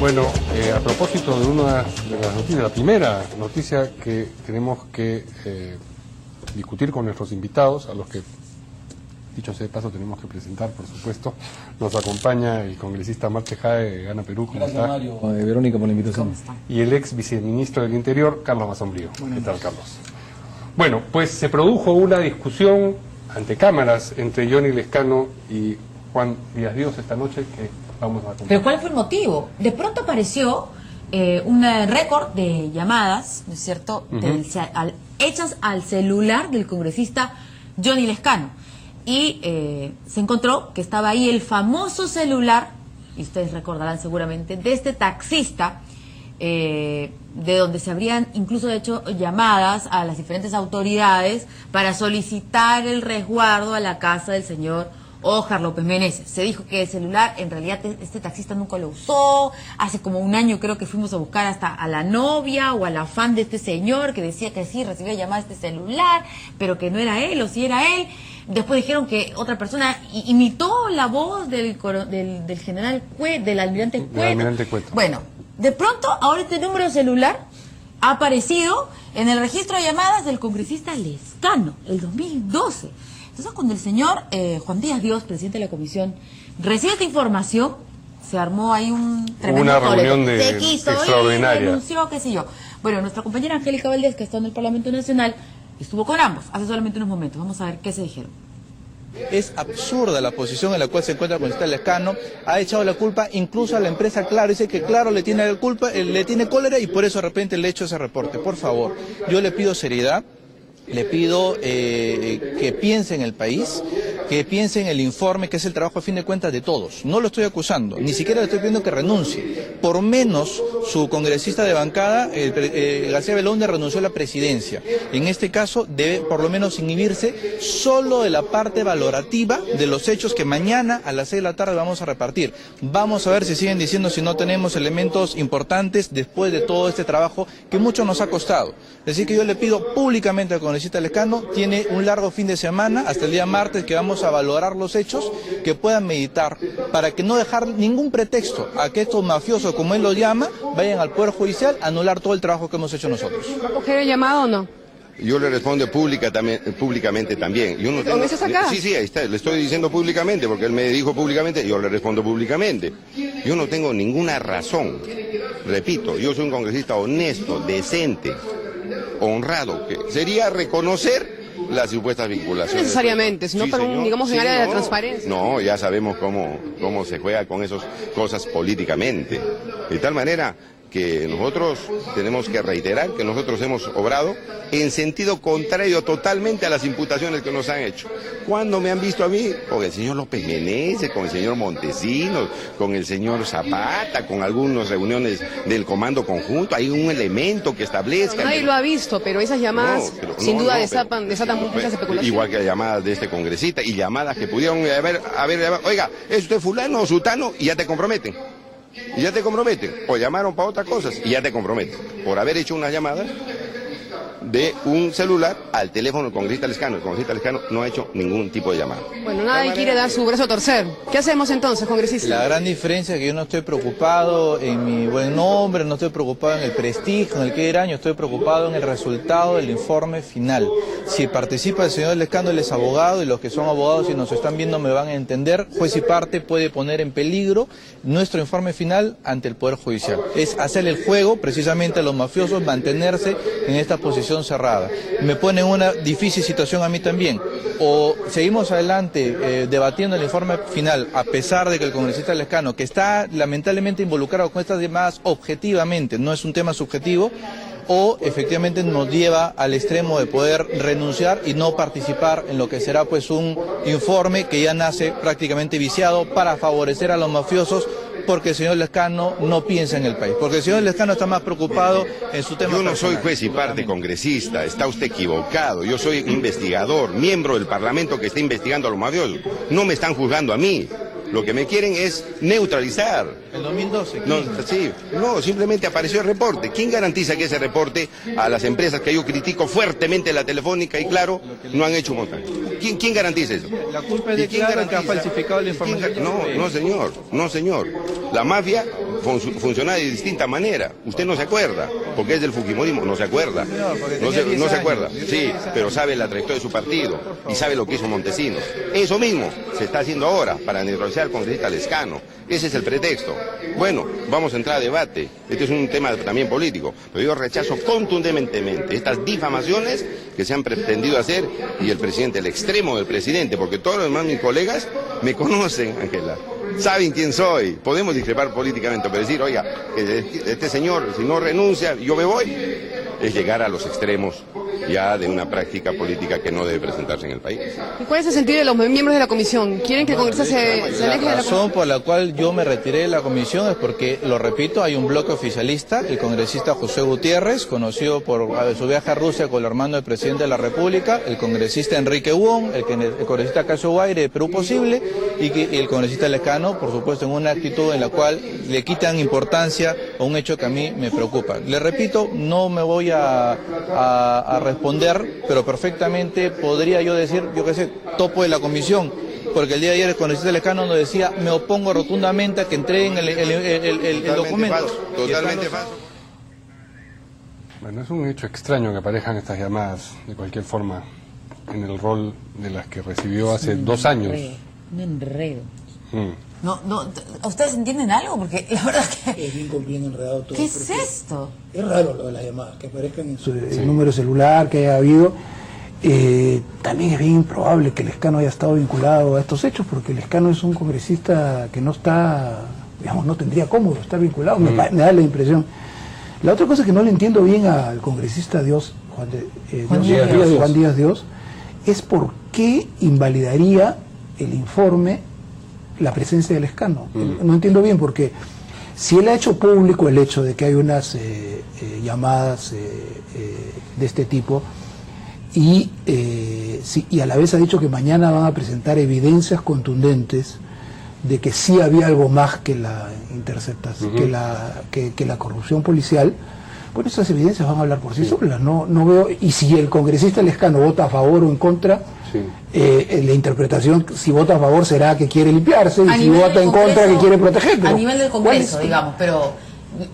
Bueno, a propósito de una de las noticias, la primera noticia que tenemos que discutir con nuestros invitados, a los que, dicho sea de paso, tenemos que presentar, por supuesto, nos acompaña el congresista Marte Jae de Gana Perú. ¿Cómo Gracias, está? Mario. Verónica, por la invitación. Y el ex viceministro del Interior, Carlos Masombrío. ¿Qué tal, Carlos? Bueno, pues se produjo una discusión ante cámaras entre Johnny Lescano y Juan Díaz Ríos esta noche que vamos a comentar. ¿Pero cuál fue el motivo? De pronto apareció un récord de llamadas, ¿no es cierto?, hechas al celular del congresista Johnny Lescano. Y se encontró que estaba ahí el famoso celular, y ustedes recordarán seguramente, de este taxista, de donde se habrían incluso hecho llamadas a las diferentes autoridades para solicitar el resguardo a la casa del señor Óscar López Meneses. Se dijo que el celular, en realidad, este taxista nunca lo usó. Hace como un año creo que fuimos a buscar hasta a la novia o a la fan de este señor que decía que sí, recibía llamadas de este celular, pero que no era él o sí era él. Después dijeron que otra persona imitó la voz del general Cueto, del almirante Cueto. Bueno, de pronto ahora este número celular ha aparecido en el registro de llamadas del congresista Lescano, el 2012. Entonces, cuando el señor Juan Díaz Ríos, presidente de la comisión, recibe esta información, se armó ahí un tremendo una reunión extraordinaria. Y denunció, qué sé yo. Bueno, nuestra compañera Angélica Valdés, que está en el Parlamento Nacional, estuvo con ambos hace solamente unos momentos. Vamos a ver qué se dijeron. Es absurda la posición en la cual se encuentra el congresista Lescano. Ha echado la culpa incluso a la empresa Claro. Dice que Claro le tiene la culpa, le tiene cólera y por eso de repente le ha hecho ese reporte. Por favor, yo le pido seriedad. Le pido que piense en el país, que piense en el informe, que es el trabajo a fin de cuentas de todos. No lo estoy acusando, ni siquiera le estoy pidiendo que renuncie. Por menos su congresista de bancada, García Belaúnde, renunció a la presidencia. En este caso debe por lo menos inhibirse solo de la parte valorativa de los hechos que mañana a las 6 de la tarde vamos a repartir. Vamos a ver si siguen diciendo si no tenemos elementos importantes después de todo este trabajo que mucho nos ha costado. Así que yo le pido públicamente al congresista Lescano, tiene un largo fin de semana hasta el día martes que vamos a valorar los hechos, que puedan meditar para que no dejar ningún pretexto a que estos mafiosos, como él lo llama, vayan al Poder Judicial a anular todo el trabajo que hemos hecho nosotros. ¿Va a coger el llamado o no? Yo le respondo públicamente también. Yo no tengo, ¿Lo dices acá? sí, ahí está, le estoy diciendo públicamente, porque él me dijo públicamente, yo le respondo públicamente. Yo no tengo ninguna razón, repito, yo soy un congresista honesto, decente, honrado, que sería reconocer las supuestas vinculaciones. No necesariamente, sino sí, para un, digamos, en área de transparencia. No, ya sabemos cómo se juega con esas cosas políticamente. De tal manera que nosotros tenemos que reiterar que nosotros hemos obrado en sentido contrario totalmente a las imputaciones que nos han hecho. ¿Cuándo me han visto a mí? Con el señor López Meneses, con el señor Montesinos, con el señor Zapata, con algunas reuniones del comando conjunto. Hay un elemento que establezca... Nadie lo ha visto, pero esas llamadas sin duda desatan muchas especulaciones. Igual que llamadas de este congresista y llamadas que pudieron haber, oiga, ¿es usted fulano o sutano? Y ya te comprometen. Y ya te comprometen, o llamaron para otras cosas y ya te comprometen, por haber hecho una llamada de un celular al teléfono del congresista Lescano. El congresista Lescano no ha hecho ningún tipo de llamada. Bueno, nadie quiere dar su brazo a torcer. ¿Qué hacemos entonces, congresista? La gran diferencia es que yo no estoy preocupado en mi buen nombre, no estoy preocupado en el prestigio, en el que dirán, yo estoy preocupado en el resultado del informe final. Si participa el señor Lescano, él es abogado, y los que son abogados y nos están viendo me van a entender, juez y parte puede poner en peligro nuestro informe final ante el Poder Judicial. Es hacer el juego precisamente a los mafiosos, mantenerse en esta posición cerrada. Me pone en una difícil situación a mí también. O seguimos adelante debatiendo el informe final, a pesar de que el congresista Lescano, que está lamentablemente involucrado con estas llamadas objetivamente, no es un tema subjetivo, o efectivamente nos lleva al extremo de poder renunciar y no participar en lo que será pues un informe que ya nace prácticamente viciado para favorecer a los mafiosos, porque el señor Lescano no piensa en el país, porque el señor Lescano está más preocupado en su tema. Yo no soy juez y parte congresista, está usted equivocado. Yo soy investigador, miembro del Parlamento que está investigando a los mafiosos. No me están juzgando a mí. Lo que me quieren es neutralizar. ¿El 2012? No, sí, no, simplemente apareció el reporte. ¿Quién garantiza que ese reporte a las empresas que yo critico fuertemente, la Telefónica y Claro, no han hecho un montaje? ¿Quién garantiza eso? La culpa es de Claro, que ha falsificado la información. No, señor. La mafia funcionaba de distinta manera. Usted no se acuerda, porque es del fujimorismo, no se acuerda. No se acuerda, sí, pero sabe la trayectoria de su partido y sabe lo que hizo Montesinos. Eso mismo se está haciendo ahora para neutralizar al congresista Lescano. Ese es el pretexto. Bueno, vamos a entrar a debate. Este es un tema también político, pero yo rechazo contundentemente estas difamaciones que se han pretendido hacer, y el presidente, el extremo del presidente, porque todos los demás mis colegas me conocen, Ángela, saben quién soy. Podemos discrepar políticamente, pero decir, oiga, este señor, si no renuncia, yo me voy, es llegar a los extremos ya de una práctica política que no debe presentarse en el país. ¿Y cuál es el sentido de los miembros de la comisión? ¿Quieren que el congresista se aleje de la comisión? La razón por la cual yo me retiré de la comisión es porque, lo repito, hay un bloque oficialista, el congresista José Gutiérrez, conocido por su viaje a Rusia con el hermano del presidente de la República, el congresista Enrique Wong, el congresista Caso Guaire de Perú Posible, y el congresista Lescano, por supuesto, en una actitud en la cual le quitan importancia a un hecho que a mí me preocupa. Le repito, no me voy a responder, pero perfectamente podría yo decir, yo qué sé, topo de la comisión, porque el día de ayer el congresista Lescano nos decía, me opongo rotundamente a que entreguen el documento. Falso, totalmente falso. Bueno, es un hecho extraño que aparezcan estas llamadas, de cualquier forma, en el rol de las que recibió hace 2 años. Un enredo. Mm. ¿Ustedes entienden algo? Porque la verdad es que... Es bien enredado todo. ¿Qué es esto? Es raro lo de las llamadas, que aparezcan en su número celular, que haya habido. También es bien improbable que Lescano haya estado vinculado a estos hechos, porque Lescano es un congresista que no está, digamos, no tendría cómodo estar vinculado, me da la impresión. La otra cosa que no le entiendo bien al congresista Juan Díaz Dios, es por qué invalidaría el informe la presencia del Lescano. No entiendo bien, porque si él ha hecho público el hecho de que hay unas llamadas de este tipo, y a la vez ha dicho que mañana van a presentar evidencias contundentes de que sí había algo más que la interceptación, que la corrupción policial, bueno, esas evidencias van a hablar por sí solas. No veo, y si el congresista Lescano vota a favor o en contra, la interpretación, si vota a favor será que quiere limpiarse, y si vota en contra que quiere proteger. A nivel del Congreso, digamos, pero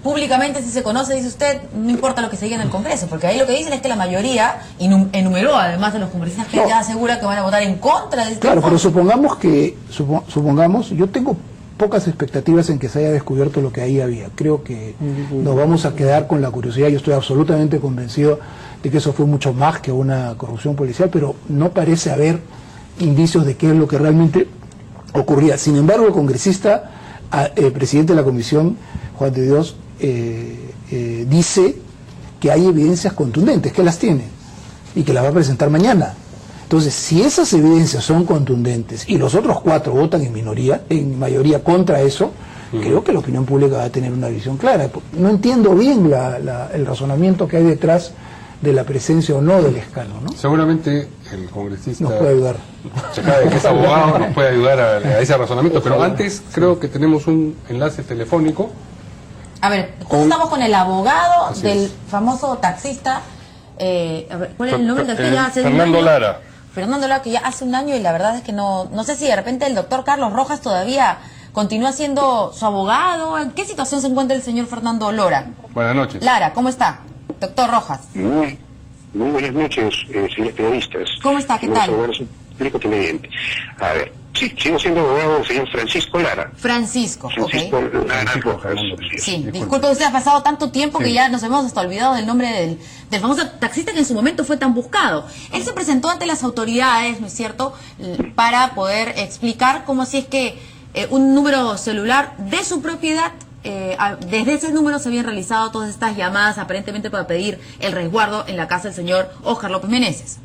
públicamente, si se conoce, dice usted, no importa lo que se diga en el Congreso, porque ahí lo que dicen es que la mayoría enumeró, además de los congresistas, que ya asegura que van a votar en contra de este Claro, informe. pero supongamos, yo tengo pocas expectativas en que se haya descubierto lo que ahí había. Creo que nos vamos a quedar con la curiosidad. Yo estoy absolutamente convencido de que eso fue mucho más que una corrupción policial, pero no parece haber indicios de qué es lo que realmente ocurría. Sin embargo, el congresista, presidente de la comisión, Juan de Dios, dice que hay evidencias contundentes, que las tiene y que las va a presentar mañana. Entonces, si esas evidencias son contundentes y los otros 4 votan en mayoría contra eso, creo que la opinión pública va a tener una visión clara. No entiendo bien el razonamiento que hay detrás de la presencia o no del Lescano, ¿no? Seguramente el congresista nos puede ayudar. que es abogado, nos puede ayudar a ese razonamiento, pero antes creo que tenemos un enlace telefónico. A ver, estamos con el abogado del famoso taxista, ¿cuál es el nombre del que ya hace Fernando Lara. Fernando Lara, que ya hace un año, y la verdad es que no sé si de repente el doctor Carlos Rojas todavía continúa siendo su abogado. ¿En qué situación se encuentra el señor Fernando Lara? Buenas noches. Lara, ¿cómo está? Doctor Rojas. Muy buenas noches, señores periodistas. ¿Cómo está? ¿Qué tal? Público televidente. A ver, sí, sigo siendo abogado del señor Francisco Lara. Francisco Lara Rojas. Sí, disculpe, usted ha pasado tanto tiempo que ya nos hemos hasta olvidado del nombre del famoso taxista que en su momento fue tan buscado. Él se presentó ante las autoridades, ¿no es cierto?, para poder explicar cómo si es que un número celular de su propiedad, desde ese número se habían realizado todas estas llamadas aparentemente para pedir el resguardo en la casa del señor Óscar López Meneses.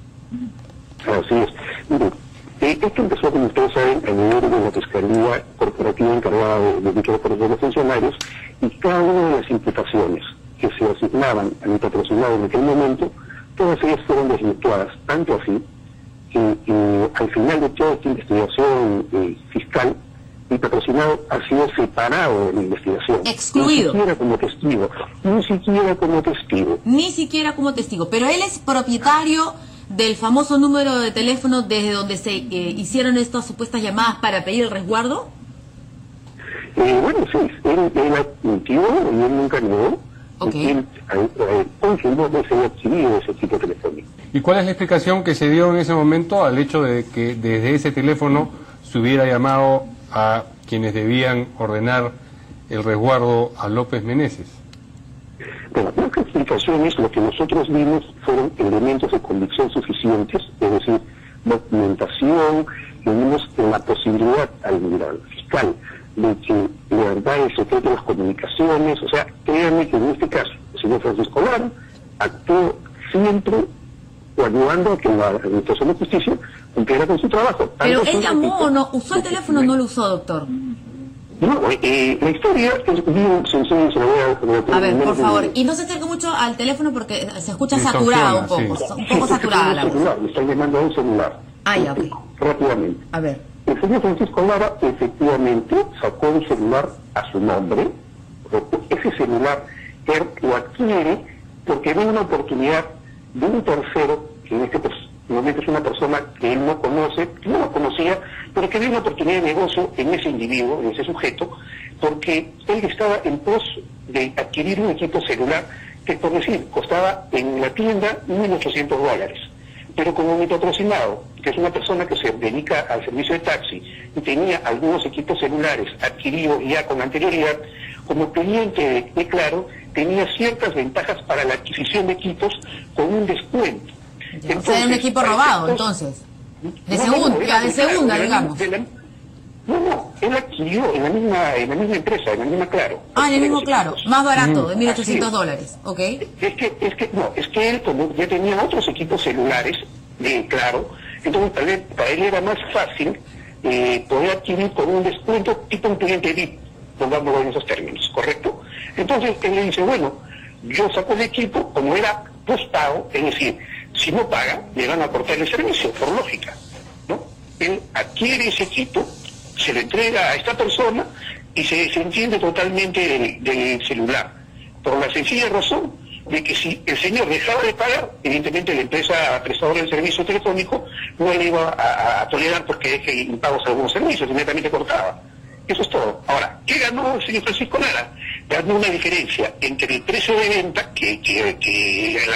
Así es. Mire, esto empezó, como ustedes saben, a nivel de la Fiscalía Corporativa encargada de dicho reporte de los funcionarios, y cada una de las imputaciones que se asignaban a mi patrocinado en aquel momento, todas ellas fueron desvirtuadas, tanto así que al final de toda esta investigación fiscal, mi patrocinado ha sido separado de la investigación. Excluido. Ni siquiera como testigo. Ni siquiera como testigo. Ni siquiera como testigo. Pero él es propietario del famoso número de teléfono desde donde se hicieron estas supuestas llamadas para pedir el resguardo. Bueno, sí, él admitió y él nunca negó que él con su nombre se había adquirido ese equipo telefónico. ¿Y cuál es la explicación que se dio en ese momento al hecho de que desde ese teléfono se hubiera llamado a quienes debían ordenar el resguardo a López Meneses? Bueno, las explicaciones, lo que nosotros vimos fueron elementos de convicción suficientes, es decir, documentación, y vimos la posibilidad al fiscal de que guardar el secreto de las comunicaciones, o sea, créanme que en este caso, el señor Francisco Lara actuó siempre ayudando a que la Administración de Justicia cumpliera con su trabajo. Pero él llamó o no, usó el teléfono o no lo usó, doctor. No, la historia es bien sencilla, se la voy a... A ver, por favor, y no se acerque mucho al teléfono porque se escucha saturado un poco, sí. un poco saturada la voz. Me están llamando a un celular. Ah, ya, ok. Rápidamente. A ver. El señor Francisco Lara efectivamente sacó un celular a su nombre. Ese celular él lo adquiere porque ve una oportunidad de un tercero, que en este momento es una persona que él no conoce, que no lo conocía, pero que ve una oportunidad de negocio en ese individuo, en ese sujeto, porque él estaba en pos de adquirir un equipo celular que, por decir, costaba en la tienda $1.800. Pero como mi patrocinado, que es una persona que se dedica al servicio de taxi y tenía algunos equipos celulares adquiridos ya con anterioridad, como cliente de Claro, tenía ciertas ventajas para la adquisición de equipos con un descuento. Ya, entonces, era un equipo robado, entonces. De segunda, digamos. No, él adquirió en la misma empresa, en la misma Claro. Ah, en el mismo Claro, más barato, de $1.800, ¿ok? Es que él, como ya tenía otros equipos celulares de Claro, entonces para él era más fácil poder adquirir con un descuento tipo un cliente VIP, pongámoslo en esos términos, ¿correcto? Entonces él le dice, bueno, yo saco el equipo, como era postado, es decir, si no paga, le van a cortar el servicio, por lógica, ¿no? Él adquiere ese equipo, se lo entrega a esta persona y se desentiende totalmente del celular, por la sencilla razón de que si el señor dejaba de pagar, evidentemente la empresa prestadora del servicio telefónico no le iba a tolerar porque deje impagos algunos servicios, inmediatamente cortaba. Eso es todo. Ahora, ¿qué ganó el señor Francisco Lara? Ganó una diferencia entre el precio de venta que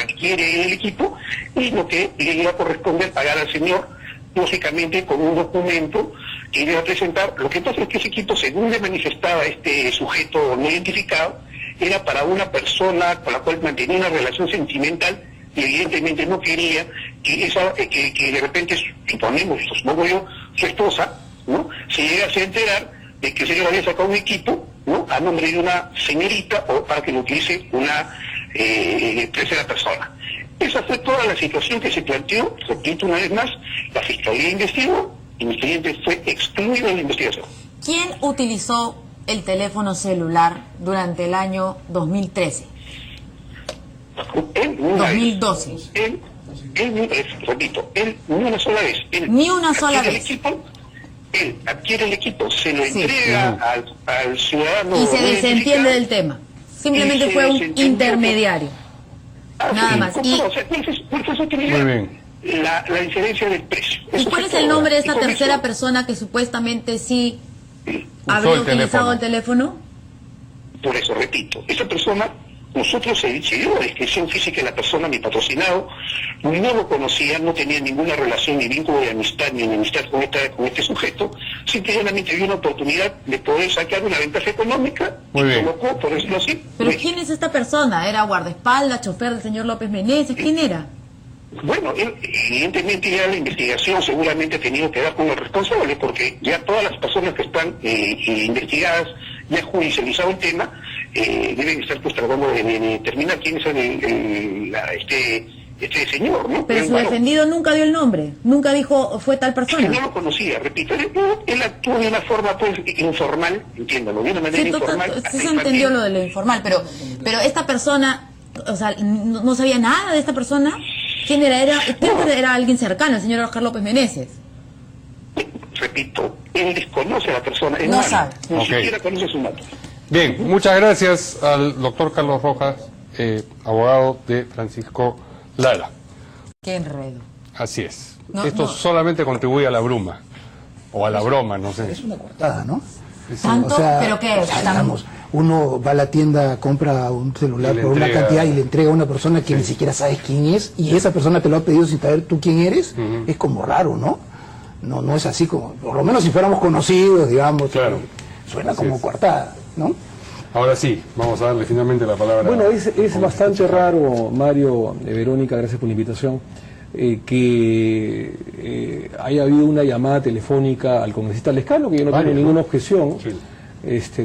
adquiere el equipo y lo que le iba a corresponder pagar al señor, lógicamente con un documento que iba a presentar. Lo que pasa es que ese equipo, según le manifestaba este sujeto no identificado, era para una persona con la cual mantenía una relación sentimental y evidentemente no quería que de repente, supongo yo, su esposa, ¿no?, se llegase a enterar de que el señor había sacado un equipo, ¿no?, a nombre de una señorita o para que lo utilice una tercera persona. Esa fue toda la situación que se planteó. Repito una vez más, la Fiscalía investigó y mi cliente fue excluido de la investigación. ¿Quién utilizó el teléfono celular durante el año 2013? Él, ni una 2012. Vez. Él repito, él ni una sola vez. Ni una sola vez. Él adquiere el equipo, se lo entrega al ciudadano. Y se desentiende del tema. Simplemente fue un intermediario. Nada más. Muy bien. La diferencia del precio. ¿Y cuál es el nombre de esta tercera persona que supuestamente sí habría utilizado el teléfono? Por eso, repito, esa persona, nosotros se dio la descripción física de la persona, mi patrocinado, no lo conocía, no tenía ninguna relación ni vínculo de amistad ni enemistad con este sujeto, simplemente vio una oportunidad de poder sacar una ventaja económica. Muy bien. Colocó, por decirlo así. ¿Pero quién es esta persona? ¿Era guardaespaldas, chofer del señor López Meneses? ¿Quién era? Bueno, evidentemente ya la investigación seguramente ha tenido que dar con los responsables, porque ya todas las personas que están investigadas, ya judicializado el tema, deben estar pues tratando de determinar quién es este señor, ¿no? Pero su defendido nunca dio el nombre, nunca dijo fue tal persona. No lo conocía, repito, él actuó de una forma pues informal, entiéndalo, de una manera informal. Sí se entendió lo de lo informal, pero esta persona, o sea, no sabía nada de esta persona. ¿Quién era? Era alguien cercano, el señor Oscar López Meneses. Repito, él desconoce a la persona, no sabe. Ni siquiera conoce su nombre. Bien, muchas gracias al doctor Carlos Rojas, abogado de Francisco Lara. Qué enredo. Así es. Esto solamente contribuye a la bruma, o a la broma, no sé. Es una coartada, ¿no? ¿Tanto? ¿Pero qué? O sea, digamos, uno va a la tienda, compra un celular por una cantidad y le entrega a una persona que ni siquiera sabes quién es, y esa persona te lo ha pedido sin saber tú quién eres, es como raro, ¿no? No es así como, por lo menos si fuéramos conocidos, digamos, claro. Suena como coartada, ¿no? Ahora sí, vamos a darle finalmente la palabra. Bueno, es bastante raro, Mario, Verónica, gracias por la invitación, que haya habido una llamada telefónica al congresista Lescano, que yo no tengo ninguna objeción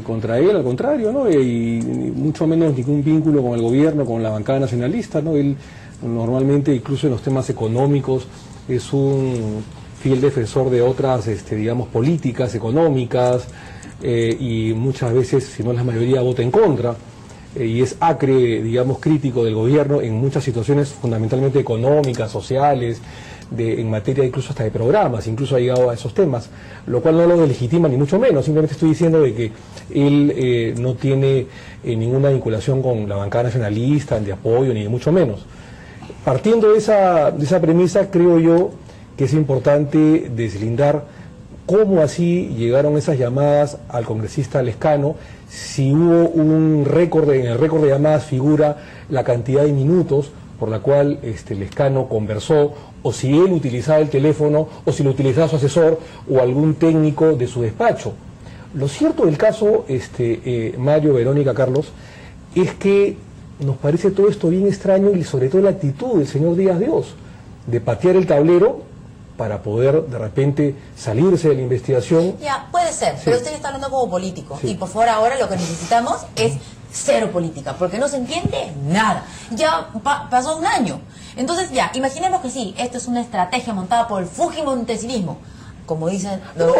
contra él, al contrario, ¿no? Y mucho menos ningún vínculo con el gobierno, con la bancada nacionalista, ¿no? Él normalmente, incluso en los temas económicos, es un fiel defensor de otras, digamos, políticas económicas, y muchas veces, si no la mayoría, vota en contra, y es acre, digamos, crítico del gobierno en muchas situaciones fundamentalmente económicas, sociales, en materia incluso hasta de programas, incluso ha llegado a esos temas, lo cual no lo delegitima ni mucho menos, simplemente estoy diciendo de que él no tiene ninguna vinculación con la bancada nacionalista, de apoyo, ni de mucho menos. Partiendo de esa premisa, creo yo que es importante deslindar cómo así llegaron esas llamadas al congresista Lescano, si hubo un récord, en el récord de llamadas figura la cantidad de minutos por la cual Lescano conversó, o si él utilizaba el teléfono, o si lo utilizaba su asesor o algún técnico de su despacho. Lo cierto del caso, Mario, Verónica, Carlos, es que nos parece todo esto bien extraño, y sobre todo la actitud del señor Díaz Dios de patear el tablero para poder de repente salirse de la investigación. Ya, puede ser, pero usted está hablando como político. Y por favor, ahora lo que necesitamos es cero política, porque no se entiende nada. Ya pasó un año. Entonces ya, imaginemos que sí, esto es una estrategia montada por el fujimontesinismo, como dicen los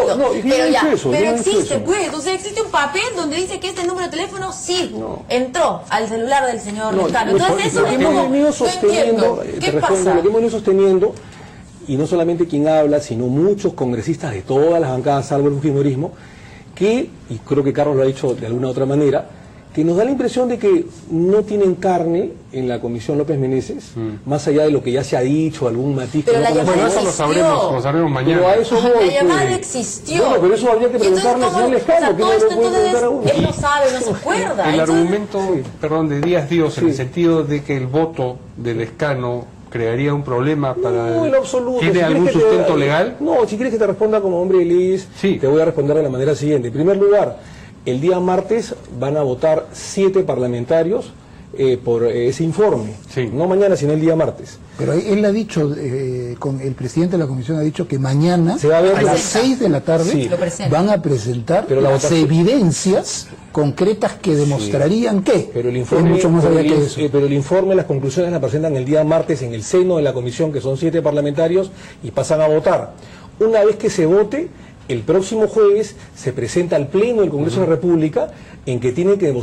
pero existe, pues, o sea, existe un papel donde dice que este número de teléfono entró al celular del señor Lescano. Entonces eso es como, no entiendo, ¿qué pasa? Lo que hemos venido sosteniendo, y no solamente quien habla, sino muchos congresistas de todas las bancadas, salvo el fujimorismo, que, y creo que Carlos lo ha dicho de alguna u otra manera, que nos da la impresión de que no tienen carne en la Comisión López Meneses, más allá de lo que ya se ha dicho, algún matiz. Pero que la no llamada conocemos. existió. Lo sabremos mañana. Pero a eso voy, la llamada existió. Bueno, pero eso habría que preguntarle al señor Lescano, que no lo puede preguntar a uno. Él no sabe, no se acuerda. El argumento, de Díaz Dios, en el sentido de que el voto de Lescano crearía un problema para... No, en absoluto. ¿Tiene algún sustento legal? No, si quieres que te responda como hombre de leyes, te voy a responder de la manera siguiente. En primer lugar, el día martes van a votar 7 parlamentarios por ese informe. No mañana, sino el día martes. Pero él ha dicho, el presidente de la comisión ha dicho que mañana se va a ver a las 6 de la tarde van a presentar las evidencias concretas que demostrarían que pero el informe, es mucho más allá que eso. Pero el informe, las conclusiones las presentan el día martes en el seno de la comisión, que son 7 parlamentarios, y pasan a votar. Una vez que se vote, el próximo jueves se presenta al Pleno del Congreso de la República, en que tienen que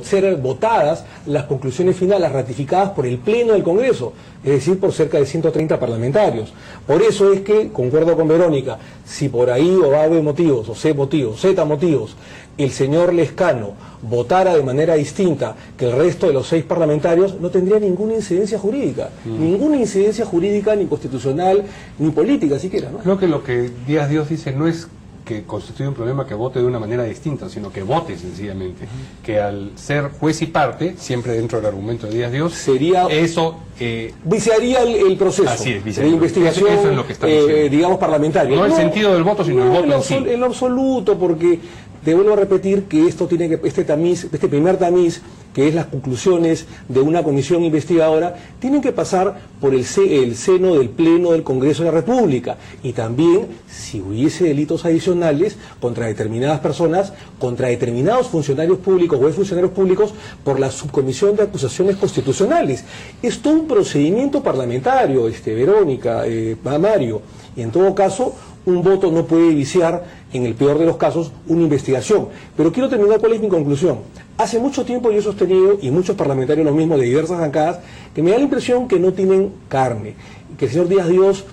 ser votadas las conclusiones finales ratificadas por el Pleno del Congreso, es decir, por cerca de 130 parlamentarios. Por eso es que, concuerdo con Verónica, si por ahí o A, B motivos, o C motivos, Z motivos, el señor Lescano votara de manera distinta que el resto de los 6 parlamentarios, no tendría ninguna incidencia jurídica, ninguna incidencia jurídica, ni constitucional, ni política siquiera, ¿no? Creo que lo que Díaz Dios dice no es que constituye un problema que vote de una manera distinta, sino que vote sencillamente. Que al ser juez y parte, siempre dentro del argumento de Díaz Dios, sería eso... viciaría el proceso de investigación, eso es lo que está diciendo. Digamos, parlamentario. No el sentido del voto, sino el voto en sí. En lo absoluto, porque te vuelvo a repetir que esto tiene que, este primer tamiz, que es las conclusiones de una comisión investigadora, tienen que pasar por el seno del Pleno del Congreso de la República, y también, si hubiese delitos adicionales contra determinadas personas, contra determinados funcionarios públicos o exfuncionarios públicos, por la Subcomisión de Acusaciones Constitucionales. Es todo un procedimiento parlamentario, Verónica, Mario, y en todo caso, un voto no puede viciar, en el peor de los casos, una investigación. Pero quiero terminar cuál es mi conclusión. Hace mucho tiempo yo he sostenido, y muchos parlamentarios lo mismo, de diversas bancadas, que me da la impresión que no tienen carne, que el señor Díaz Dios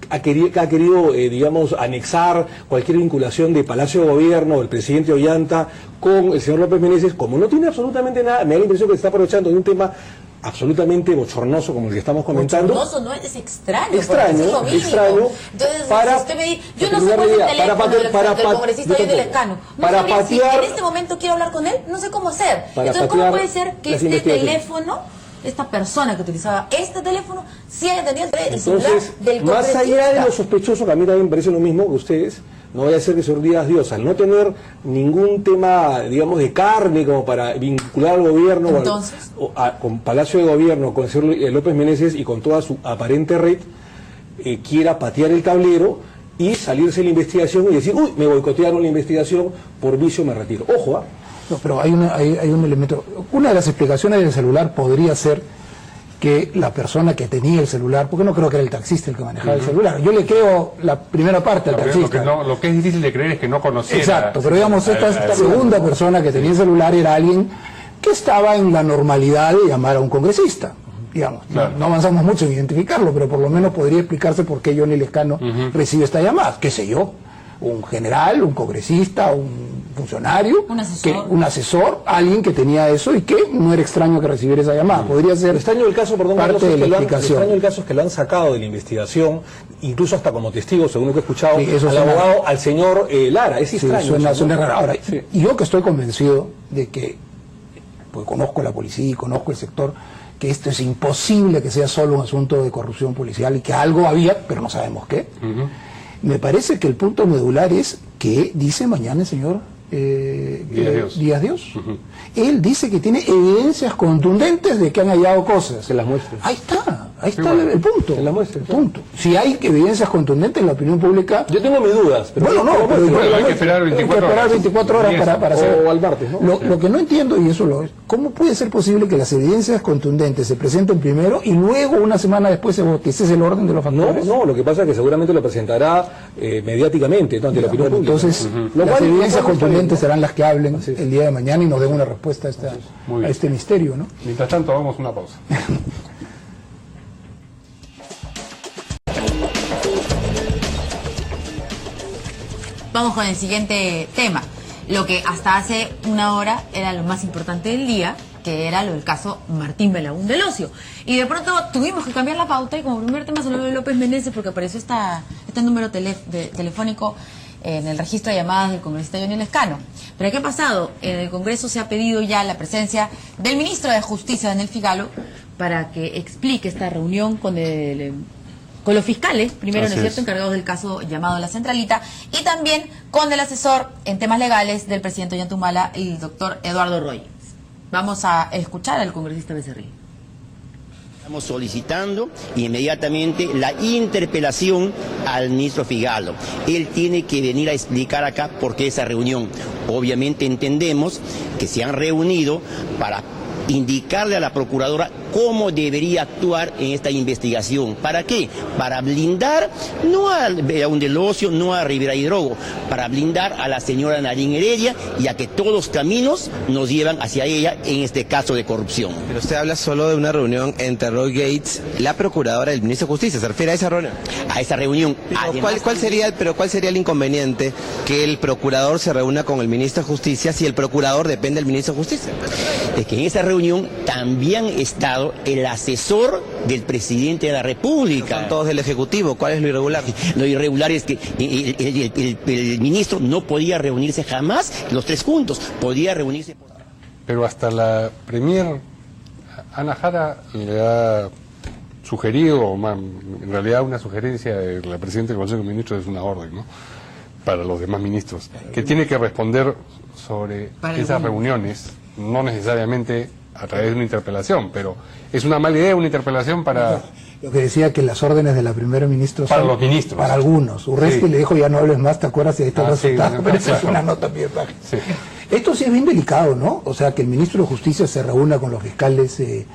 ha querido digamos, anexar cualquier vinculación de Palacio de Gobierno, del presidente Ollanta, con el señor López Meneses. Como no tiene absolutamente nada, me da la impresión que se está aprovechando de un tema absolutamente bochornoso como el que estamos comentando. Bochornoso no es extraño. Extraño. Entonces, para, si usted me dice, yo no sé cuál es el teléfono del congresista Johnny Lescano. No para sabría si patear, en este momento quiero hablar con él, no sé cómo hacer. Para Entonces, ¿cómo patear puede ser que las este investigaciones. teléfono, esta persona que utilizaba este teléfono, sí haya tenido el celular Entonces, del más congresista? allá de lo sospechoso, que a mí también me parece lo mismo que ustedes, no vaya a ser que el señor Díaz Dios, al no tener ningún tema, digamos, de carne como para vincular al gobierno, entonces, con Palacio de Gobierno, con el señor López Meneses y con toda su aparente red, quiera patear el tablero y salirse de la investigación y decir, uy, me boicotearon la investigación, por vicio me retiro. Ojo, ¿ah? No, pero hay un elemento. Una de las explicaciones del celular podría ser que la persona que tenía el celular, porque no creo que era el taxista el que manejaba el celular, yo le creo la primera parte al taxista. Lo que es difícil de creer es que no conociera. Exacto, pero digamos, esta segunda persona que tenía el celular era alguien que estaba en la normalidad de llamar a un congresista. Digamos, claro. No avanzamos mucho en identificarlo, pero por lo menos podría explicarse por qué Johnny Lescano recibe esta llamada, qué sé yo, un general, un congresista, un funcionario, un asesor, alguien que tenía eso y que no era extraño que recibiera esa llamada. Podría ser extraño el caso, perdón, parte de la explicación. Extraño el caso es que lo han sacado de la investigación, incluso hasta como testigo, según lo que he escuchado, sí, al abogado, al señor Lara. Es extraño. Sí, suena raro. Ahora, y yo que estoy convencido de que, pues conozco la policía y conozco el sector, que esto es imposible que sea solo un asunto de corrupción policial y que algo había, pero no sabemos qué. Me parece que el punto medular es que dice mañana el señor Díaz Dios. Él dice que tiene evidencias contundentes de que han hallado cosas. Que las muestre. Ahí está el punto. Que las muestre. Punto. Si hay evidencias contundentes en la opinión pública. Yo tengo mis dudas. Pero pero hay que esperar 24 horas para hacer. O al martes, ¿no? Lo que no entiendo, y eso lo es, ¿cómo puede ser posible que las evidencias contundentes se presenten primero y luego una semana después se vote? ¿Ese es el orden de los factores? No, lo que pasa es que seguramente lo presentará mediáticamente, ante la opinión pública. Entonces, las evidencias contundentes serán las que hablen el día de mañana y nos den una respuesta a este misterio, ¿no? Mientras tanto, vamos a una pausa. Vamos con el siguiente tema. Lo que hasta hace una hora era lo más importante del día, que era lo del caso Martín Belaúnde del Ocio. Y de pronto tuvimos que cambiar la pauta y como primer tema se lo de López Meneses porque apareció este número telefónico en el registro de llamadas del congresista Johnny Lescano. Pero ¿qué ha pasado? En el Congreso se ha pedido ya la presencia del ministro de Justicia, Daniel Figalo, para que explique esta reunión con los fiscales, primero, ¿no es cierto?, encargados del caso llamado La Centralita, y también con el asesor en temas legales del presidente Ollantumala, el doctor Eduardo Roy. Vamos a escuchar al congresista Becerril. Estamos solicitando inmediatamente la interpelación al ministro Figalo. Él tiene que venir a explicar acá por qué esa reunión. Obviamente entendemos que se han reunido para indicarle a la procuradora cómo debería actuar en esta investigación. ¿Para qué? Para blindar no a Belaúnde del Ocio, no a Rivera Hidrogo, para blindar a la señora Nadine Heredia y a que todos los caminos nos llevan hacia ella en este caso de corrupción. Pero usted habla solo de una reunión entre Roy Gates, la procuradora y el ministro de Justicia. ¿Se refiere a esa reunión? A esa reunión. Además, ¿cuál sería el inconveniente que el procurador se reúna con el ministro de Justicia si el procurador depende del ministro de Justicia? Es que en esa reunión también ha estado el asesor del presidente de la República. Son todos del Ejecutivo. ¿Cuál es lo irregular? Lo irregular es que el ministro no podía reunirse jamás los tres juntos. Podía reunirse. Pero hasta la premier Ana Jara le ha sugerido, en realidad una sugerencia de la presidenta del Consejo de Ministros es una orden, ¿no?, para los demás ministros, que tiene que responder sobre esas reuniones, no necesariamente a través de una interpelación, pero es una mala idea una interpelación para... Lo que decía que las órdenes de la primera ministra para los ministros. Para algunos. Urresti le dijo, ya no hables más, ¿te acuerdas? Y ahí está el resultado. Sí, pero esa es una nota bien baja. Sí. Esto sí es bien delicado, ¿no? O sea, que el ministro de Justicia se reúna con los fiscales que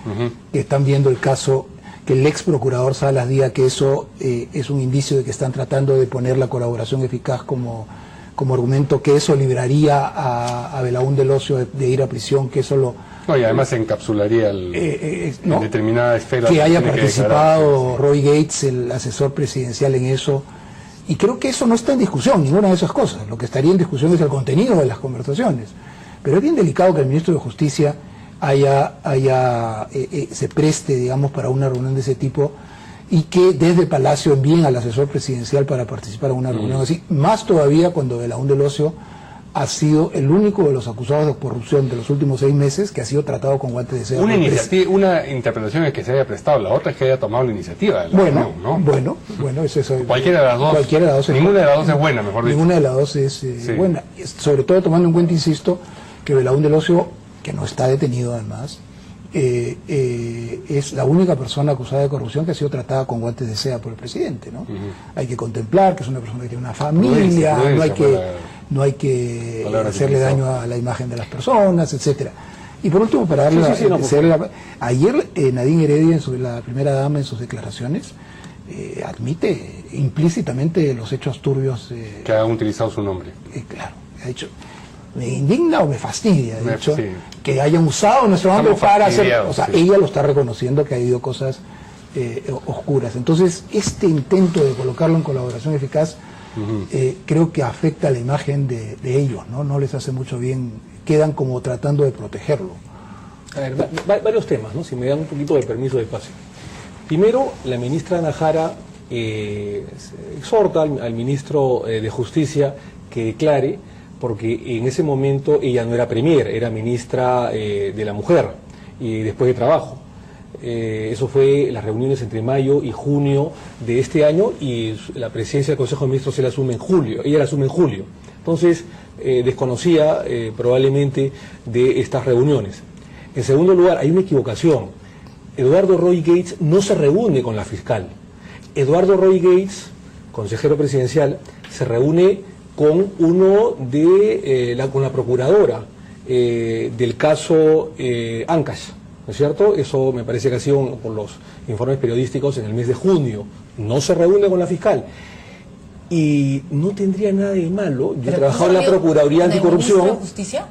están viendo el caso, que el ex procurador Salas diga que eso es un indicio de que están tratando de poner la colaboración eficaz como argumento, que eso libraría a Belaúnde del Ocio de ir a prisión, que eso lo... No, y además se encapsularía en determinada esfera. Que haya participado Roy Gates, el asesor presidencial, en eso. Y creo que eso no está en discusión, ninguna de esas cosas. Lo que estaría en discusión es el contenido de las conversaciones. Pero es bien delicado que el ministro de Justicia se preste, digamos, para una reunión de ese tipo, y que desde el Palacio envíen al asesor presidencial para participar en una reunión así, más todavía cuando Belaúnde del Ocio ha sido el único de los acusados de corrupción de los últimos 6 meses que ha sido tratado con guantes de seda. Una interpretación es que se haya prestado, la otra es que haya tomado la iniciativa de la reunión, ¿no? Bueno, es eso. Cualquiera de las dos. Ninguna de las dos es buena, mejor dicho. Ninguna de las dos es buena. Sobre todo tomando en cuenta, insisto, que Belaúnde del Ocio, que no está detenido además, es la única persona acusada de corrupción que ha sido tratada con guantes de seda por el presidente, ¿no? Hay que contemplar que es una persona que tiene una familia, no hay que hacerle daño a la imagen de las personas, etcétera. Y por último, para darle ayer Nadine Heredia, la primera dama, en sus declaraciones, admite implícitamente los hechos turbios. Que han utilizado su nombre. Claro, ha dicho, me indigna o me fastidia, de hecho, que hayan usado nuestro nombre para hacer, o sea, ella lo está reconociendo, que ha habido cosas oscuras. Entonces, este intento de colocarlo en colaboración eficaz, creo que afecta la imagen de ellos, no les hace mucho bien, quedan como tratando de protegerlo. A ver, varios temas, ¿no? Si me dan un poquito de permiso de espacio. Primero, la ministra Ana Jara exhorta al ministro de Justicia que declare, porque en ese momento ella no era premier, era ministra de la Mujer y después de Trabajo. Eso fue las reuniones entre mayo y junio de este año, y la presidencia del Consejo de Ministros ella la asume en julio. Entonces, desconocía probablemente de estas reuniones. En segundo lugar, hay una equivocación. Eduardo Roy Gates no se reúne con la fiscal. Eduardo Roy Gates, consejero presidencial, se reúne con con la procuradora del caso Ancash, ¿no es cierto? Eso me parece que ha sido por los informes periodísticos en el mes de junio. No se reúne con la fiscal. Y no tendría nada de malo. Yo he trabajado en la Procuraduría Anticorrupción. ¿Ministro de Justicia?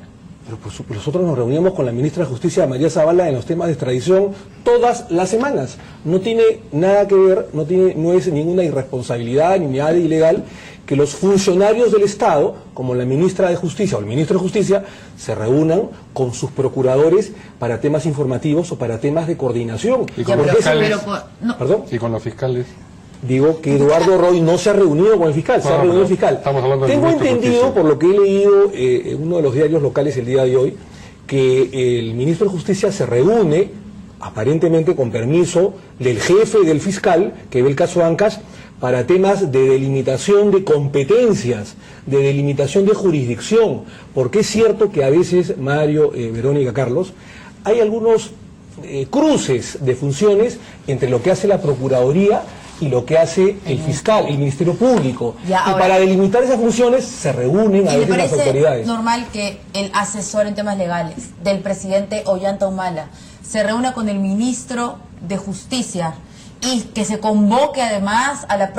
Pero nosotros nos reuníamos con la ministra de Justicia, María Zavala, en los temas de extradición todas las semanas. No tiene nada que ver, no es ninguna irresponsabilidad ni nada de ilegal que los funcionarios del Estado, como la ministra de Justicia o el ministro de Justicia, se reúnan con sus procuradores para temas informativos o para temas de coordinación. ¿Y con los fiscales? ¿Perdón? ¿Y con los fiscales? Digo que Eduardo Roy no se ha reunido con el fiscal, se ha reunido el fiscal. Tengo entendido, por lo que he leído en uno de los diarios locales el día de hoy, que el ministro de Justicia se reúne, aparentemente con permiso del jefe del fiscal, que ve el caso Ancash, para temas de delimitación de competencias, de delimitación de jurisdicción, porque es cierto que a veces, Mario, Verónica, Carlos, hay algunos cruces de funciones entre lo que hace la Procuraduría y lo que hace el fiscal, el Ministerio Público. Y para delimitar esas funciones se reúnen a veces las autoridades. ¿Es normal que el asesor en temas legales del presidente Ollanta Humala se reúna con el ministro de Justicia y que se convoque además a los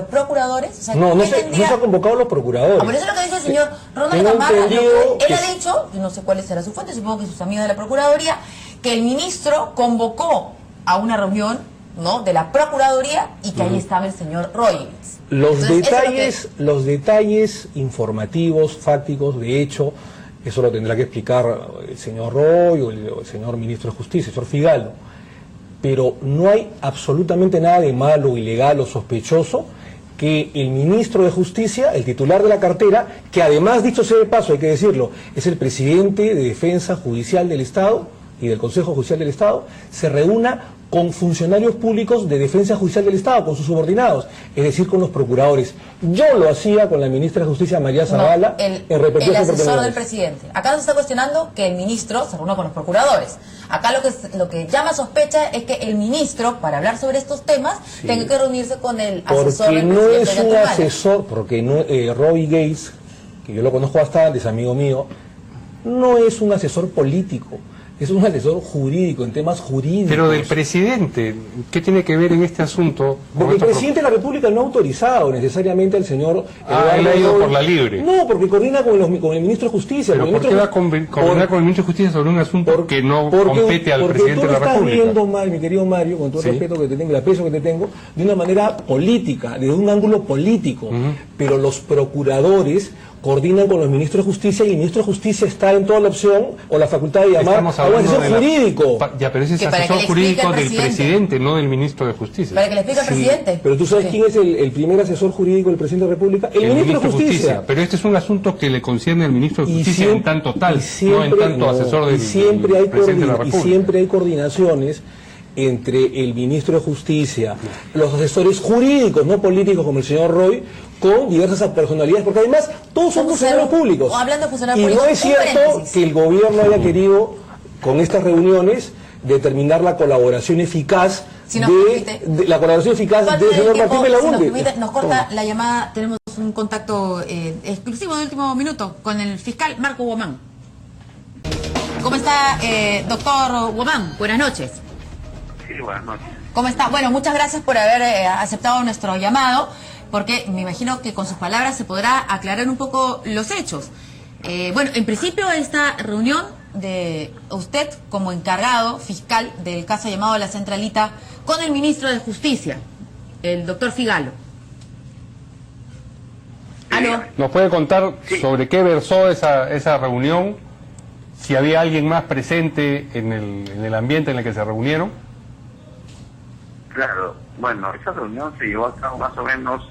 procuradores? O sea, no se ha convocado a los procuradores. Por eso es lo que dice el señor Ronald Gamarra. Él ha dicho, no sé cuál será su fuente, supongo que sus amigos de la Procuraduría, que el ministro convocó a una reunión, ¿no?, de la Procuraduría, y que ahí estaba el señor Roy. Los detalles informativos, fácticos, de hecho, eso lo tendrá que explicar el señor Roy o el señor ministro de Justicia, el señor Figallo. Pero no hay absolutamente nada de malo, ilegal o sospechoso que el ministro de Justicia, el titular de la cartera, que además, dicho sea de paso, hay que decirlo, es el presidente de Defensa Judicial del Estado y del Consejo Judicial del Estado, se reúna con funcionarios públicos de Defensa Judicial del Estado, con sus subordinados, es decir, con los procuradores. Yo lo hacía con la ministra de Justicia, María Zavala, el asesor del presidente. Acá no se está cuestionando que el ministro se reúna con los procuradores. Acá lo que llama sospecha es que el ministro, para hablar sobre estos temas, tenga que reunirse con el asesor del presidente. Porque no es un asesor, porque Roy Gates, que yo lo conozco bastante, es amigo mío, no es un asesor político. Es un asesor jurídico, en temas jurídicos. Pero del presidente, ¿qué tiene que ver en este asunto? Porque el presidente de la República no ha autorizado necesariamente al señor... él ha ido por la libre. No, porque coordina con el ministro de Justicia. ¿Pero por qué va a coordinar con el ministro de Justicia sobre un asunto que no compete al presidente de la República? Porque tú lo estás viendo mal, mi querido Mario, con todo el respeto que te tengo, el aprecio que te tengo, de una manera política, desde un ángulo político. Pero los procuradores coordinan con los ministros de Justicia y el ministro de Justicia está en toda la opción o la facultad de llamar Estamos a un hablando asesor jurídico. Ya, pero ese es Que para asesor que le explique jurídico al del presidente. presidente, no del ministro de Justicia. Para que le explique al presidente. Pero tú sabes Sí. quién es el primer asesor jurídico del presidente de la República, el ministro de Justicia. Pero este es un asunto que le concierne al ministro de Y Justicia siempre- en tanto tal, y siempre- no en tanto no, asesor y del siempre hay presidente de la y República. siempre hay coordinaciones entre el ministro de Justicia, los asesores jurídicos, no políticos como el señor Roy, con diversas personalidades, porque además todos son Vamos a funcionarios hacer- públicos. o hablando de funcionarios Y no públicos, es un cierto paréntesis. que el gobierno haya querido, con estas reuniones, determinar la colaboración eficaz Si nos permite. de la colaboración eficaz Parte del del señor tiempo, Martín si nos Belaunde. permite, nos corta la llamada. Tenemos un contacto exclusivo de último minuto con el fiscal Marco Guamán. ¿Cómo está, doctor Guamán? Buenas noches. Sí, buenas noches. ¿Cómo está? Bueno, muchas gracias por haber aceptado nuestro llamado, porque me imagino que con sus palabras se podrá aclarar un poco los hechos. Bueno, en principio esta reunión de usted como encargado fiscal del caso llamado La Centralita con el ministro de Justicia, el doctor Figalo. ¿Aló? ¿Nos puede contar sobre qué versó esa reunión? Si había alguien más presente en el ambiente en el que se reunieron. Claro, bueno, esa reunión se llevó a cabo más o menos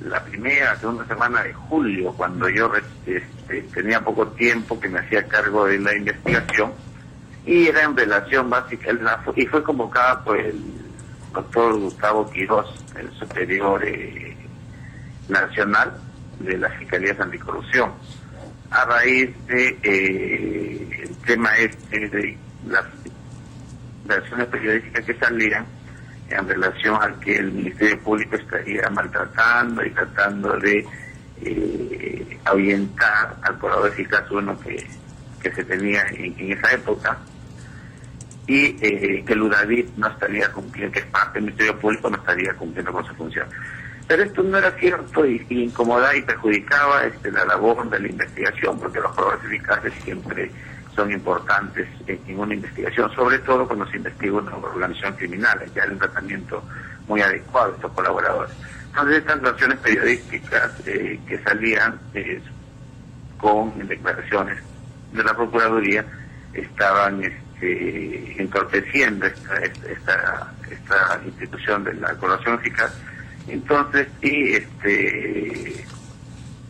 la primera, segunda semana de julio, cuando yo tenía poco tiempo, que me hacía cargo de la investigación, y era en relación básica, y fue convocada por el doctor Gustavo Quirós, el superior nacional de las Fiscalías Anticorrupción, a raíz de el tema de las versiones periodísticas que salían en relación a que el Ministerio Público estaría maltratando y tratando de ahuyentar al colaborador eficaz uno que se tenía en esa época, y que el UDAVID no estaría cumpliendo, que es parte del Ministerio Público, no estaría cumpliendo con su función. Pero esto no era cierto y incomodaba y perjudicaba la labor de la investigación, porque los colaboradores eficaces siempre son importantes en una investigación, sobre todo cuando se investiga una organización criminal, ya hay un tratamiento muy adecuado de estos colaboradores. Entonces estas versiones periodísticas que salían con declaraciones de la Procuraduría estaban entorpeciendo esta institución de la colaboración eficaz. Entonces, y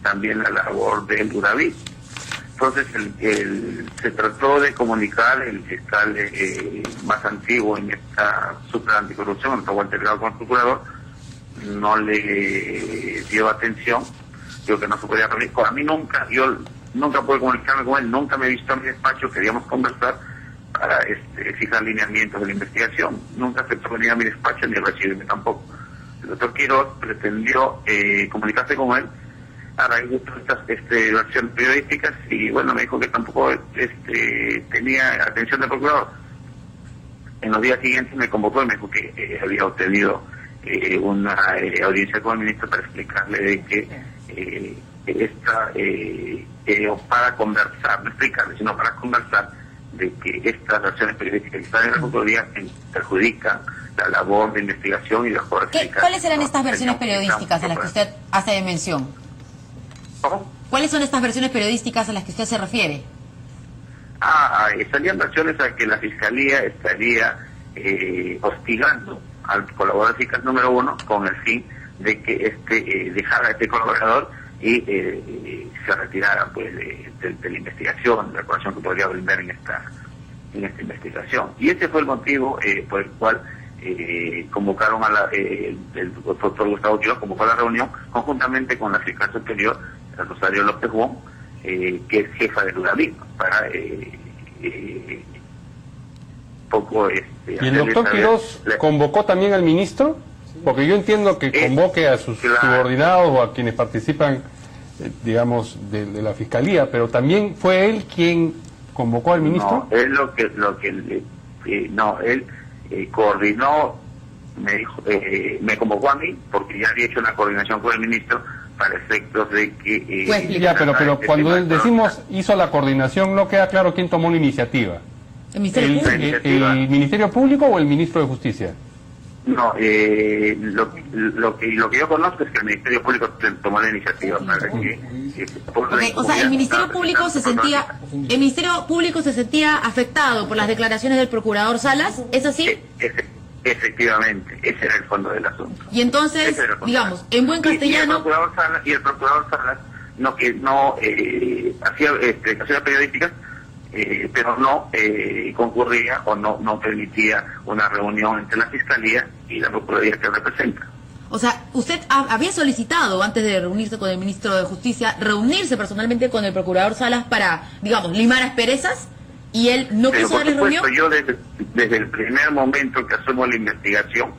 también la labor del UDAVID. Entonces se trató de comunicar, el fiscal más antiguo en esta super anticorrupción, el Walter Delgado como procurador, no le dio atención, digo que no se podía reunir. A mí yo nunca pude comunicarme con él, nunca me he visto en mi despacho, queríamos conversar para fijar lineamientos de la investigación, nunca aceptó venir a mi despacho ni recibirme tampoco. El doctor Quirós pretendió comunicarse con él a raíz de todas estas versiones periodísticas, y bueno, me dijo que tampoco tenía atención del procurador. En los días siguientes me convocó y me dijo que había obtenido una audiencia con el ministro para explicarle de que para conversar, no explicarle, sino para conversar de que estas versiones periodísticas que están en la Procuraduría perjudican la labor de investigación y de labor eficaz. ¿Cuáles eran estas versiones periodísticas a las que usted hace mención? ¿Cómo? ¿Cuáles son estas versiones periodísticas a las que usted se refiere? Salían versiones a que la Fiscalía estaría hostigando al colaborador eficaz número 1 con el fin de que dejara a este colaborador y se retirara pues de la investigación, de la colaboración que podría brindar en esta investigación. Y ese fue el motivo por el cual convocaron el doctor Gustavo Quirós convocó la reunión conjuntamente con la fiscal superior Rosario López Wong, que es jefa del UDAVID, para poco ¿Y el doctor Quirós convocó también al ministro? Porque yo entiendo que convoque a sus subordinados o a quienes participan, digamos, de la fiscalía, pero también fue él quien convocó al ministro. No, él él coordinó, me dijo, me convocó a mí porque ya había hecho una coordinación con el ministro para efectos de que... ya, pero cuando decimos hizo la coordinación, no queda claro quién tomó la iniciativa. ¿El Ministerio Público o el ministro de Justicia? No, lo que yo conozco es que el Ministerio Público tomó la iniciativa para que Okay, o sea, el Ministerio Público se sentía afectado por las declaraciones del procurador Salas, ¿es así? Efectivamente, ese era el fondo del asunto. Y entonces, digamos, en buen castellano... Y el procurador Salas hacía declaraciones periodísticas, pero no concurría o no permitía una reunión entre la Fiscalía y la Procuraduría que representa. O sea, usted había solicitado, antes de reunirse con el ministro de Justicia, reunirse personalmente con el procurador Salas para, digamos, limar asperezas, y él no quiso darle reunión. Yo desde el primer momento que asumo la investigación,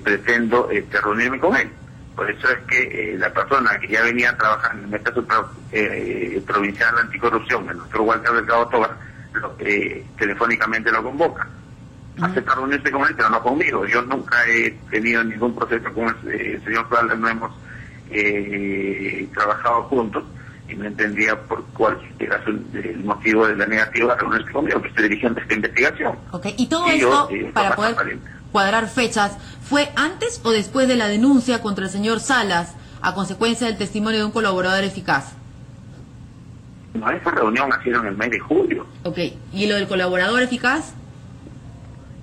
pretendo reunirme con él. Por eso es que la persona que ya venía trabajando en esta provincial anticorrupción, el doctor Walter Delgado Tobar, telefónicamente lo convoca. Acepta reunirse con él, pero no conmigo. Yo nunca he tenido ningún proceso con el señor Salas, no hemos trabajado juntos, y no entendía por cuál era el motivo de la negativa a reunirse conmigo, que estoy dirigiendo esta investigación. Okay. Y todo esto, para poder cuadrar fechas, ¿fue antes o después de la denuncia contra el señor Salas a consecuencia del testimonio de un colaborador eficaz? No, esa reunión ha sido en el mes de julio. Ok, ¿y lo del colaborador eficaz?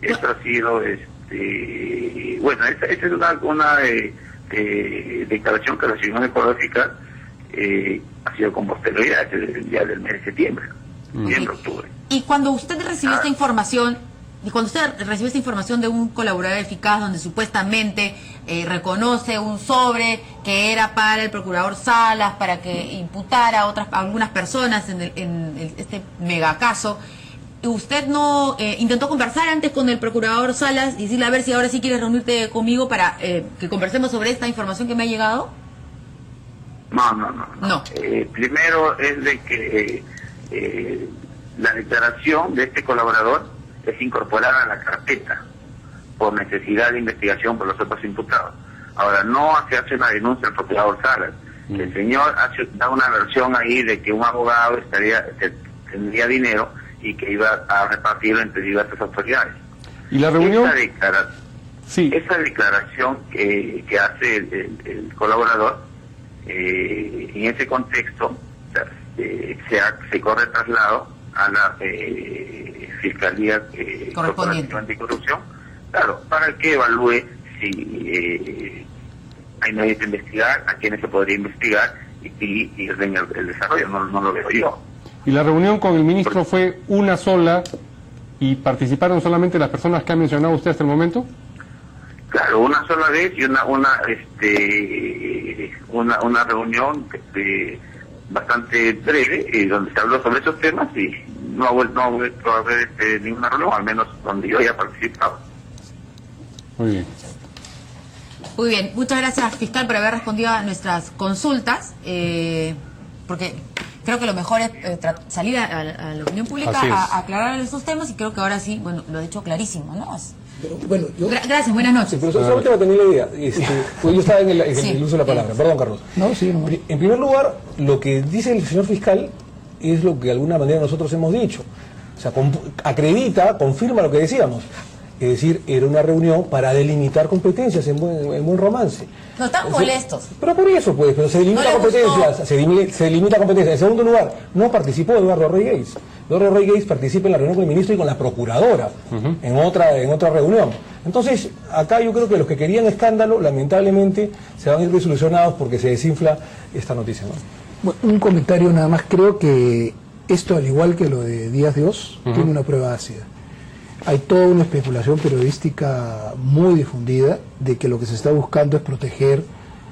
Eso ha sido, bueno, esa es una declaración que recibió el colaborador eficaz, ha sido con posterioridad, desde el día del mes de septiembre, octubre. Y cuando usted recibió esta información, de un colaborador eficaz donde supuestamente reconoce un sobre que era para el procurador Salas, para que imputara a algunas personas en este megacaso, ¿usted no intentó conversar antes con el procurador Salas y decirle a ver si ahora sí quieres reunirte conmigo para que conversemos sobre esta información que me ha llegado? No. Primero es de que la declaración de este colaborador es incorporada a la carpeta por necesidad de investigación por los otros imputados. Ahora, no se hace una denuncia al procurador Salas. El señor da una versión ahí de que un abogado tendría dinero y que iba a repartirlo entre diversas autoridades. ¿Y la reunión? Esa declaración que hace el colaborador, en ese contexto, se corre traslado a la Fiscalía Corporativa Anticorrupción, claro, para que evalúe si hay medios de investigar, a quienes se podría investigar y el desarrollo, no lo veo yo. ¿Y la reunión con el ministro fue una sola y participaron solamente las personas que ha mencionado usted hasta el momento? Claro, una sola vez y una reunión bastante breve, donde se habló sobre esos temas, y no ha vuelto a haber ninguna reunión, al menos donde yo haya participado. Muy bien. Muy bien, muchas gracias, fiscal, por haber respondido a nuestras consultas, porque creo que lo mejor es salir a la opinión pública a aclarar estos temas, y creo que ahora sí, bueno, lo he dicho clarísimo, ¿no? Pero, bueno, gracias, buenas noches. Sí, pero solamente va a tener la idea. Pues yo estaba en el uso de la palabra. Perdón, Carlos. En primer lugar, lo que dice el señor fiscal es lo que de alguna manera nosotros hemos dicho. O sea, confirma lo que decíamos. Es decir, era una reunión para delimitar competencias en buen romance. No están molestos. Pero por eso, pues, pero se delimita competencias. Se delimita competencias. En segundo lugar, no participó Eduardo Rey Gates. Eduardo Rey Gates participa en la reunión con el ministro y con la procuradora, en otra reunión. Entonces, acá yo creo que los que querían escándalo, lamentablemente, se van a ir resolucionados porque se desinfla esta noticia, ¿no? Bueno, un comentario nada más. Creo que esto, al igual que lo de Díaz de Oz, tiene una prueba ácida. Hay toda una especulación periodística muy difundida de que lo que se está buscando es proteger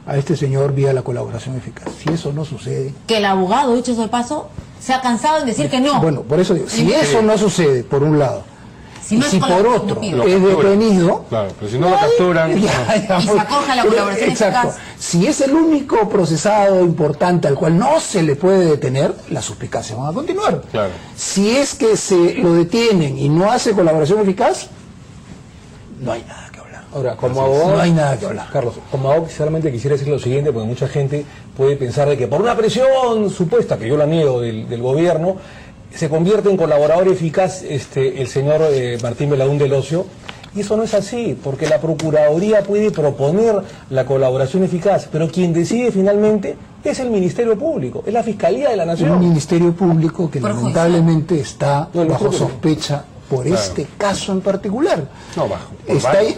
a este señor vía la colaboración eficaz. Si eso no sucede... Que el abogado, dicho de paso, se ha cansado en decir que no. Bueno, por eso digo, si eso no sucede, por un lado, si por otro es detenido... Claro, pero si no lo capturan... Y se acoge a la colaboración eficaz. Si es el único procesado importante al cual no se le puede detener, las suspicacias van a continuar. Claro. Si es que se lo detienen y no hace colaboración eficaz, no hay nada que hablar. Ahora, como abogado, no hay nada que hablar. Carlos, como abogado solamente quisiera decir lo siguiente, porque mucha gente puede pensar de que por una presión supuesta, que yo la niego, del gobierno, se convierte en colaborador eficaz el señor Martín Veladún del Ocio, Y eso no es así, porque la Procuraduría puede proponer la colaboración eficaz, pero quien decide finalmente es el Ministerio Público, es la Fiscalía de la Nación. Un Ministerio Público que lamentablemente está No, bajo sospecha por este caso en particular. No, bajo. Está ahí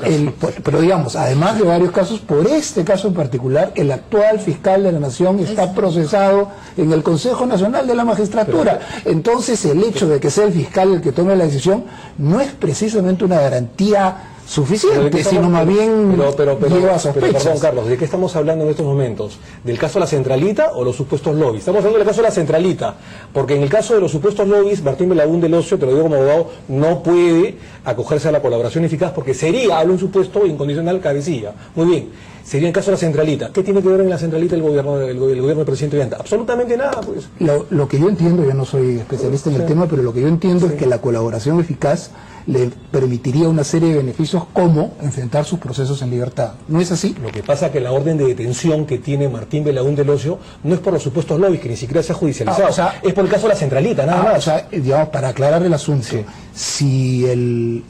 pero digamos, además de varios casos, por este caso en particular, el actual fiscal de la Nación está procesado en el Consejo Nacional de la Magistratura. Entonces, el hecho de que sea el fiscal el que tome la decisión no es precisamente una garantía suficiente, sino más bien lleva a sospechas. Perdón, Carlos, ¿de qué estamos hablando en estos momentos? ¿Del caso de la Centralita o los supuestos lobbies? Estamos hablando del caso de la Centralita, porque en el caso de los supuestos lobbies, Martín Belaúnde Locio, te lo digo como abogado, no puede acogerse a la colaboración eficaz porque sería, hablo un supuesto incondicional, cabecilla. Muy bien, sería el caso de la Centralita. ¿Qué tiene que ver en la Centralita el gobierno del presidente Ollanta? Absolutamente nada, pues. Lo que yo entiendo, yo no soy especialista en el tema, pero lo que yo entiendo es que la colaboración eficaz le permitiría una serie de beneficios como enfrentar sus procesos en libertad. ¿No es así? Lo que pasa es que la orden de detención que tiene Martín Belaúnde Locio no es por los supuestos lobbies, que ni siquiera se ha judicializado. Es por el caso de la Centralita, nada más. O sea, digamos, para aclarar el asunto, si el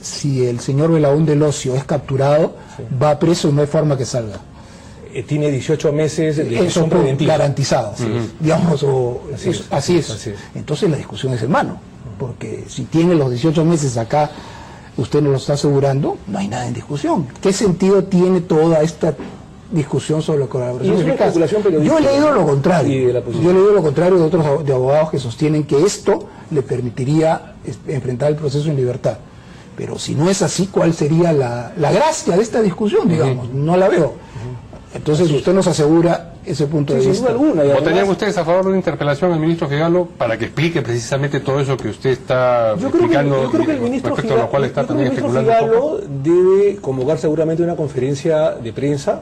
señor Belaúnde Locio es capturado, va preso y no hay forma que salga. Tiene 18 meses de prisión preventiva. Garantizado, digamos, así es. Entonces la discusión es en mano, porque si tiene los 18 meses acá, usted nos lo está asegurando, no hay nada en discusión. ¿Qué sentido tiene toda esta discusión sobre la colaboración eficaz? Yo he leído lo contrario. Yo he leído lo contrario de otros abogados que sostienen que esto le permitiría enfrentar el proceso en libertad. Pero si no es así, ¿cuál sería la gracia de esta discusión, digamos? No la veo. Entonces usted nos asegura ese punto de vista. ¿Votarían ustedes a favor de una interpelación al ministro Figalo para que explique precisamente todo eso que usted está explicando, yo creo que el ministro respecto a lo cual está también especulando Figalo debe convocar seguramente una conferencia de prensa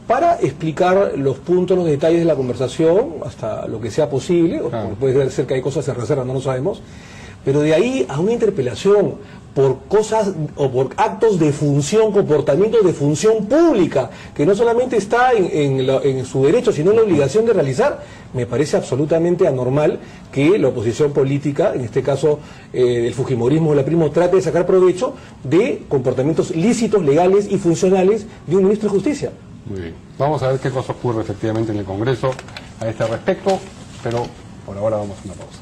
para explicar los puntos, los detalles de la conversación, hasta lo que sea posible, o puede ser que hay cosas en reserva, no lo sabemos, pero de ahí a una interpelación por cosas o por actos de función, comportamientos de función pública, que no solamente está en su derecho, sino en la obligación de realizar, me parece absolutamente anormal que la oposición política, en este caso el fujimorismo o la Primo, trate de sacar provecho de comportamientos lícitos, legales y funcionales de un ministro de Justicia. Muy bien. Vamos a ver qué cosa ocurre efectivamente en el Congreso a este respecto, pero por ahora vamos a una pausa.